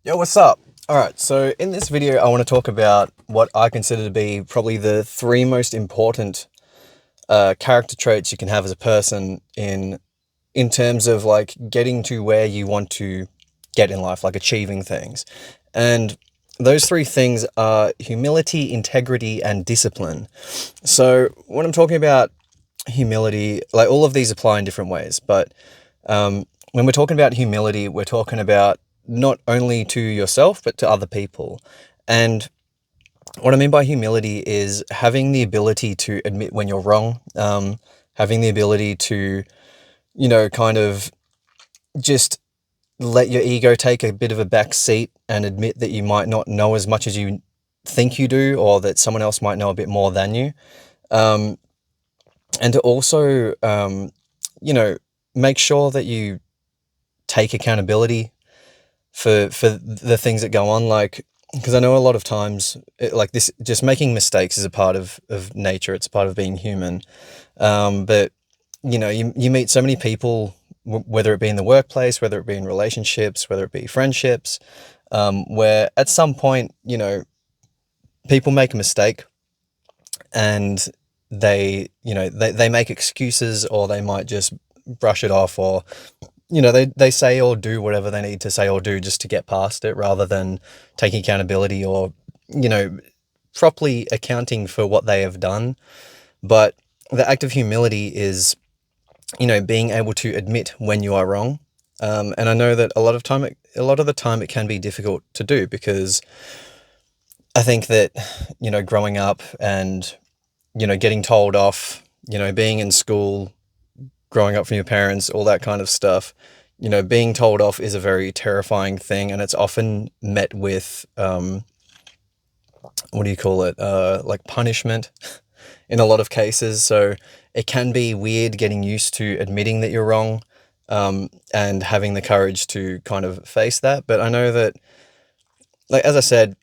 Yo, what's up? All right, so in this video, I want to talk about what I consider to be probably the three most important character traits you can have as a person in terms of like getting to where you want to get in life, like achieving things. And those three things are humility, integrity, and discipline. So when I'm talking about humility, like all of these apply in different ways, but when we're talking about humility, we're talking about not only to yourself, but to other people. And what I mean by humility is having the ability to admit when you're wrong, having the ability to, kind of just let your ego take a bit of a back seat and admit that you might not know as much as you think you do, or that someone else might know a bit more than you. And to also, make sure that you take accountability for the things that go on, like, because I know a lot of times this, just making mistakes is a part of nature. It's a part of being human. But you meet so many people, whether it be in the workplace, whether it be in relationships, whether it be friendships, where at some point, people make a mistake and they make excuses, or they might just brush it off, or they say or do whatever they need to say or do just to get past it, rather than taking accountability or, properly accounting for what they have done. But the act of humility is, being able to admit when you are wrong. And I know that a lot of the time it can be difficult to do, because I think that, growing up and, getting told off, being in school, growing up from your parents, all that kind of stuff, being told off is a very terrifying thing, and it's often met with, what do you call it? Like punishment in a lot of cases. So it can be weird getting used to admitting that you're wrong, and having the courage to kind of face that. But I know that, like, as I said,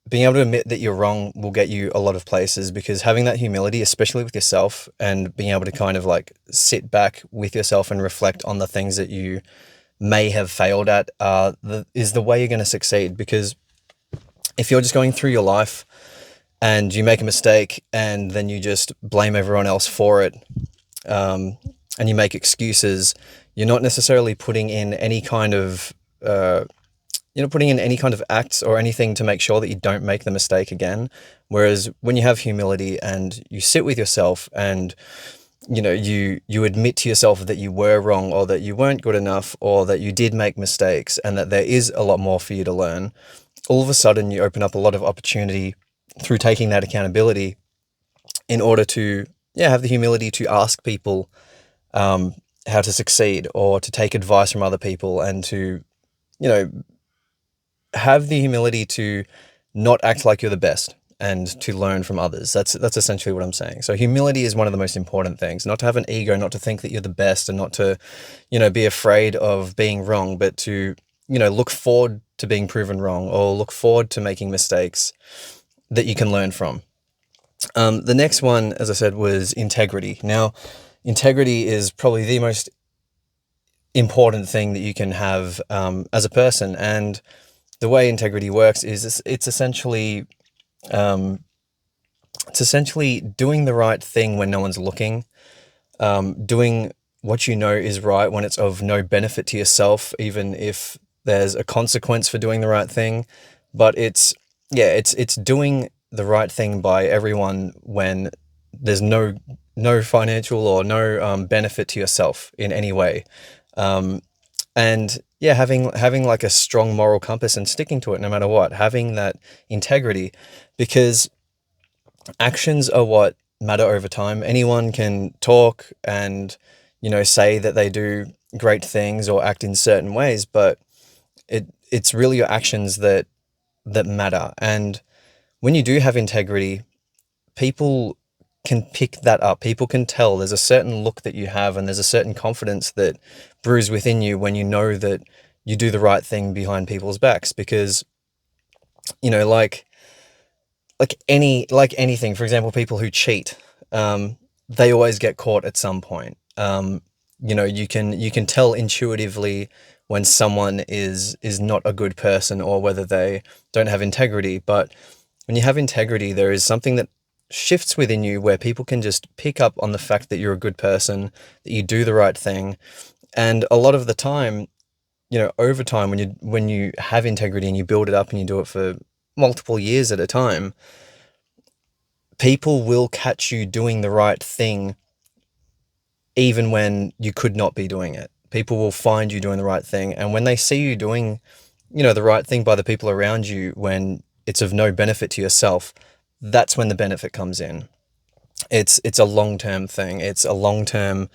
being able to admit that you're wrong will get you a lot of places, because having that humility, especially with yourself, and being able to kind of like sit back with yourself and reflect on the things that you may have failed at, is the way you're going to succeed. Because if you're just going through your life and you make a mistake and then you just blame everyone else for it, and you make excuses, you're not necessarily putting in any kind of acts or anything to make sure that you don't make the mistake again. Whereas when you have humility and you sit with yourself and, you admit to yourself that you were wrong, or that you weren't good enough, or that you did make mistakes, and that there is a lot more for you to learn, all of a sudden you open up a lot of opportunity through taking that accountability, in order to, have the humility to ask people how to succeed, or to take advice from other people, and to, have the humility to not act like you're the best, and to learn from others. That's essentially what I'm saying. So humility is one of the most important things. Not to have an ego, not to think that you're the best, and not to, be afraid of being wrong, but to, look forward to being proven wrong, or look forward to making mistakes that you can learn from. The next one, as I said, was integrity. Now, integrity is probably the most important thing that you can have as a person. And the way integrity works is it's essentially doing the right thing when no one's looking, doing what you know is right when it's of no benefit to yourself, even if there's a consequence for doing the right thing. But it's doing the right thing by everyone when there's no financial or no benefit to yourself in any way. And having like a strong moral compass and sticking to it no matter what, having that integrity, because actions are what matter over time. Anyone can talk and, say that they do great things or act in certain ways, but it's really your actions that matter. And when you do have integrity, people can pick that up. People can tell. There's a certain look that you have, and there's a certain confidence that brews within you when you know that you do the right thing behind people's backs. Because, anything, for example, people who cheat, they always get caught at some point. You can tell intuitively when someone is not a good person or whether they don't have integrity. But when you have integrity, there is something that shifts within you where people can just pick up on the fact that you're a good person, that you do the right thing. And a lot of the time, over time, when you have integrity and you build it up and you do it for multiple years at a time, people will catch you doing the right thing even when you could not be doing it. People will find you doing the right thing. And when they see you doing, the right thing by the people around you, when it's of no benefit to yourself, that's when the benefit comes in. It's a long-term thing. It's a long-term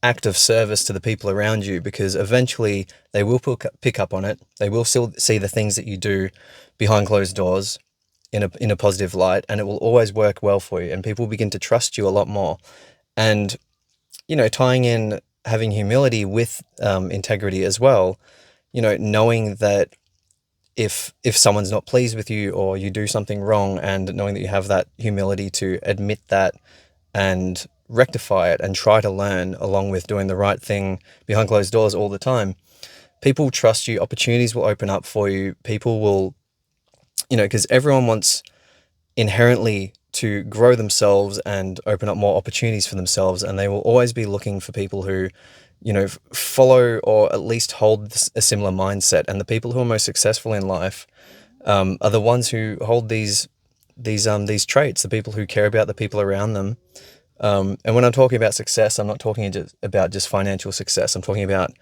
act of service to the people around you, because eventually they will pick up on it. They will still see the things that you do behind closed doors in a positive light, and it will always work well for you, and people will begin to trust you a lot more. And tying in having humility with integrity as well, knowing that if someone's not pleased with you or you do something wrong, and knowing that you have that humility to admit that and rectify it and try to learn, along with doing the right thing behind closed doors all the time, people trust you, opportunities will open up for you, people will, because everyone wants inherently to grow themselves and open up more opportunities for themselves, and they will always be looking for people who, follow or at least hold a similar mindset. And the people who are most successful in life are the ones who hold these traits, the people who care about the people around them. And when I'm talking about success, I'm not talking about just financial success. I'm talking about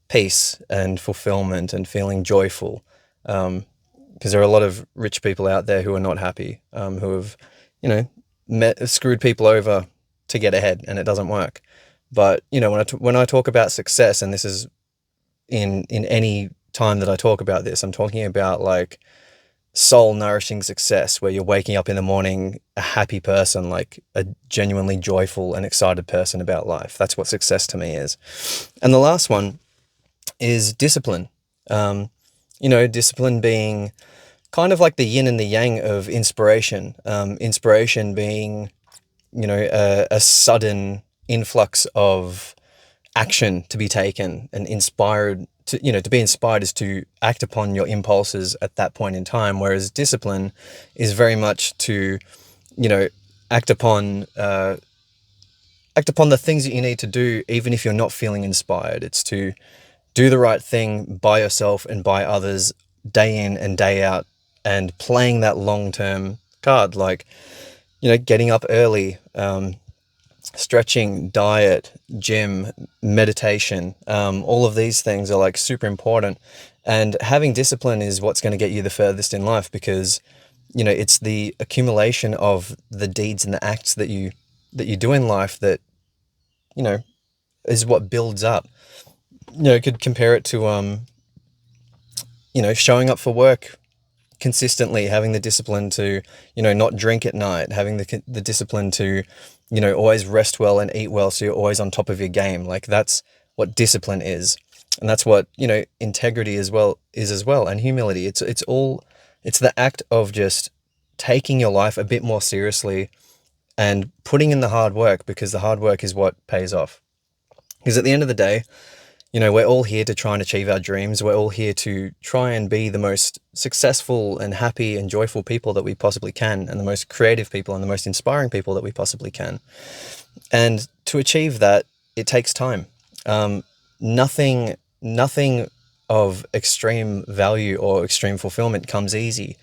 peace and fulfillment and feeling joyful. Because there are a lot of rich people out there who are not happy, who have, screwed people over to get ahead, and it doesn't work. But, when I talk about success, and this is in any time that I talk about this, I'm talking about like soul nourishing success, where you're waking up in the morning a happy person, like a genuinely joyful and excited person about life. That's what success to me is. And the last one is discipline. Discipline being kind of like the yin and the yang of inspiration. Inspiration being, a sudden influx of action to be taken, and inspired to be inspired is to act upon your impulses at that point in time. Whereas discipline is very much to, act upon the things that you need to do, even if you're not feeling inspired. It's to do the right thing by yourself and by others day in and day out, and playing that long-term card, like, getting up early, stretching, diet, gym, meditation, all of these things are like super important. And having discipline is what's going to get you the furthest in life, because, it's the accumulation of the deeds and the acts that you do in life that, is what builds up. Could compare it to, showing up for work consistently, having the discipline to, not drink at night, having the discipline to, always rest well and eat well, so you're always on top of your game. Like, that's what discipline is. And that's what, integrity as well, and humility. It's the act of just taking your life a bit more seriously and putting in the hard work, because the hard work is what pays off. Because at the end of the day, we're all here to try and achieve our dreams. We're all here to try and be the most successful and happy and joyful people that we possibly can, and the most creative people and the most inspiring people that we possibly can. And to achieve that, it takes time. Nothing of extreme value or extreme fulfillment comes easy.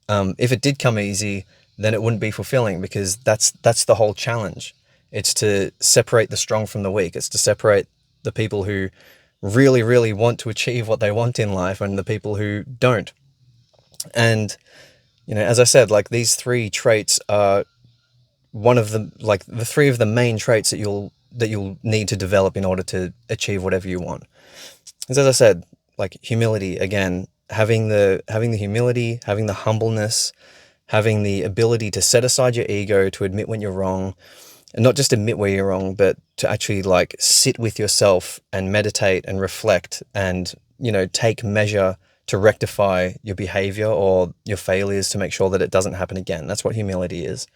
If it did come easy, then it wouldn't be fulfilling, because that's the whole challenge. It's to separate the strong from the weak. It's to separate the people who really, really want to achieve what they want in life and the people who don't. And, as I said, like, these three traits are one of the, like, the three of the main traits that you'll need to develop in order to achieve whatever you want. As I said, like, humility, again, having the humility, having the humbleness, having the ability to set aside your ego, to admit when you're wrong, and not just admit where you're wrong, but to actually, like, sit with yourself and meditate and reflect and, take measure to rectify your behavior or your failures to make sure that it doesn't happen again. That's what humility is.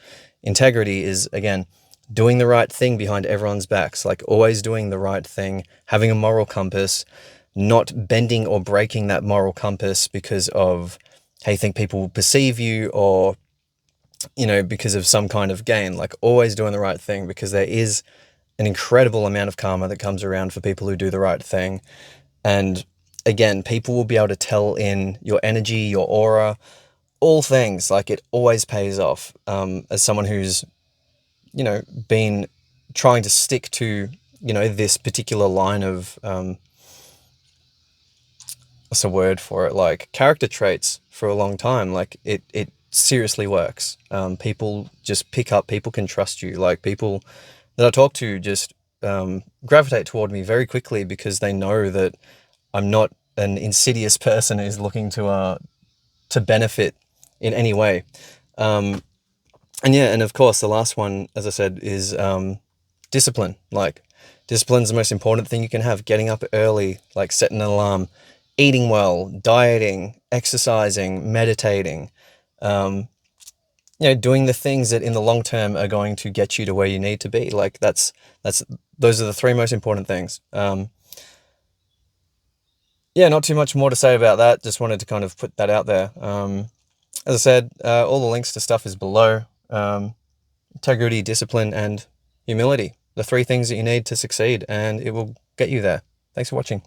Integrity is, again, doing the right thing behind everyone's backs, like always doing the right thing, having a moral compass, not bending or breaking that moral compass because of how you think people will perceive you, or, because of some kind of gain. Like, always doing the right thing, because there is an incredible amount of karma that comes around for people who do the right thing. And again, people will be able to tell in your energy, your aura, all things. Like, it always pays off. As someone who's, been trying to stick to, this particular line of, what's the word for it? Like, character traits for a long time. Like, it seriously works. People just pick up, people can trust you. Like, people that I talk to just gravitate toward me very quickly, because they know that I'm not an insidious person who's looking to benefit in any way. And yeah, and of course, the last one, as I said, is discipline. Like, discipline's the most important thing you can have. Getting up early, like setting an alarm, eating well, dieting, exercising, meditating, doing the things that in the long term are going to get you to where you need to be. Like, those are the three most important things. Yeah, not too much more to say about that. Just wanted to kind of put that out there. As I said, all the links to stuff is below. Integrity, discipline, and humility. The three things that you need to succeed, and it will get you there. Thanks for watching.